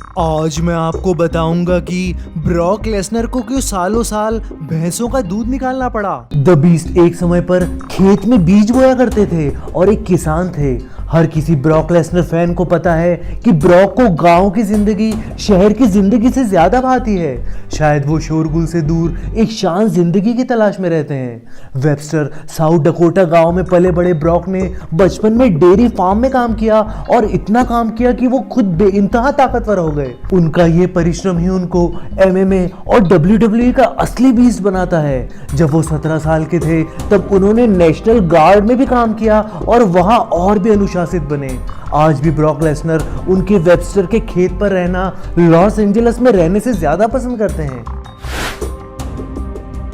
आज मैं आपको बताऊंगा कि ब्रॉक लेसनर को क्यों सालों साल भैंसों का दूध निकालना पड़ा। द बीस्ट एक समय पर खेत में बीज बोया करते थे और एक किसान थे। हर किसी ब्रॉक लेसनर फैन को पता है कि ब्रॉक को गांव की जिंदगी शहर की जिंदगी से ज्यादा भाती है। शायद वो शोरगुल से दूर एक शांत जिंदगी की तलाश में रहते हैं। वेबस्टर साउथ डकोटा गांव में पले बड़े ब्रॉक ने बचपन में डेयरी फार्म में काम किया और इतना काम किया कि वो खुद बेइंतहा ताकतवर हो गए। उनका ये परिश्रम ही उनको MMA और WWE का असली बीस्ट बनाता है। जब वो 17 साल के थे तब उन्होंने नेशनल गार्ड में भी काम किया और वहां और भी अनुशासित बने। आज भी ब्रॉक लेसनर उनके वेबस्टर के खेत पर रहना लॉस एंजलिस में रहने से ज्यादा पसंद करते हैं।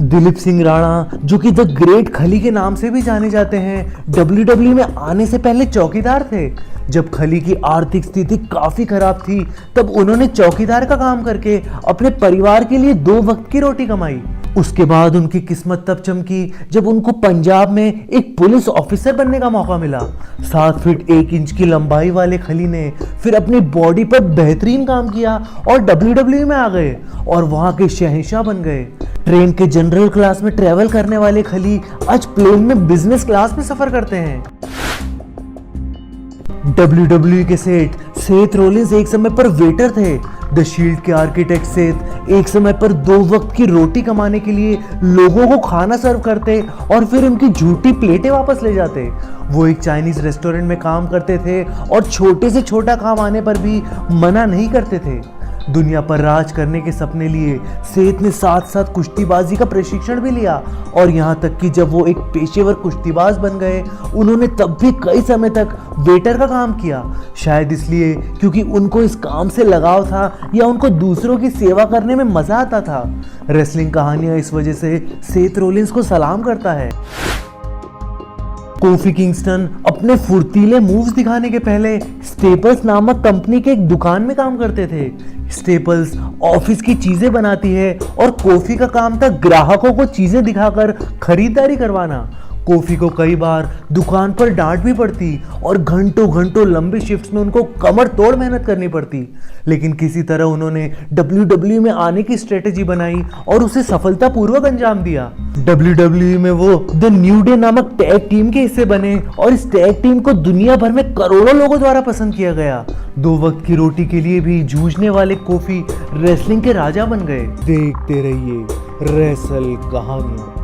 दिलीप सिंह राणा, जो कि द ग्रेट खली के नाम से भी जाने जाते हैं, WWE में आने से पहले चौकीदार थे। जब खली की आर्थिक स्थिति काफी खराब थी तब उन्होंने चौकीदार का काम करके अपने परिवार के लिए 2 वक्त की रोटी कमाई। उसके बाद उनकी किस्मत तब चमकी जब उनको पंजाब में एक पुलिस ऑफिसर बनने का मौका मिला। 7 फीट 1 इंच की लंबाई वाले खली ने फिर अपनी बॉडी पर बेहतरीन काम किया और WWE में आ गए और वहां के शहंशाह बन गए। ट्रेन के जनरल क्लास में ट्रेवल करने वाले खली आज प्लेन में बिजनेस क्लास में सफर करते हैं। WWE के सेथ रोलिंस एक समय पर वेटर थे। द शील्ड के आर्किटेक्ट सेथ एक समय पर 2 वक्त की रोटी कमाने के लिए लोगों को खाना सर्व करते और फिर उनकी झूठी प्लेटें वापस ले जाते। वो एक चाइनीज रेस्टोरेंट में काम करते थे और छोटे से छोटा काम आने पर भी मना नहीं करते थे। दुनिया पर राज करने के सपने लिए सेठ ने साथ साथ कुश्तीबाजी का प्रशिक्षण भी लिया और यहाँ तक कि जब वो एक पेशेवर कुश्तीबाज बन गए उन्होंने तब भी कई समय तक वेटर का काम किया। शायद इसलिए क्योंकि उनको इस काम से लगाव था या उनको दूसरों की सेवा करने में मजा आता था। रेसलिंग कहानियां इस वजह से सेथ रोलिंस को सलाम करता है। कोफी किंगस्टन अपने फुर्तीले मूव्स दिखाने के पहले स्टेपल्स नामक कंपनी के एक दुकान में काम करते थे। स्टेपल्स ऑफिस की चीजें बनाती है और कोफी का काम था ग्राहकों को चीजें दिखाकर खरीदारी करवाना। कोफी को कई बार दुकान पर डांट भी पड़ती और घंटों घंटों लंबी शिफ्ट्स में उनको कमर तोड़ मेहनत करनी पड़ती, लेकिन किसी तरह उन्होंने WWE में आने की स्ट्रेटेजी बनाई और उसे सफलतापूर्वक अंजाम दिया। WWE में वो द न्यू डे नामक टैग टीम के हिस्से बने और इस टैग टीम को दुनिया भर में करोड़ों लोगों द्वारा पसंद किया गया। 2 वक्त की रोटी के लिए भी जूझने वाले कोफी रेसलिंग के राजा बन गए। देखते रहिए रेसल कहानियां।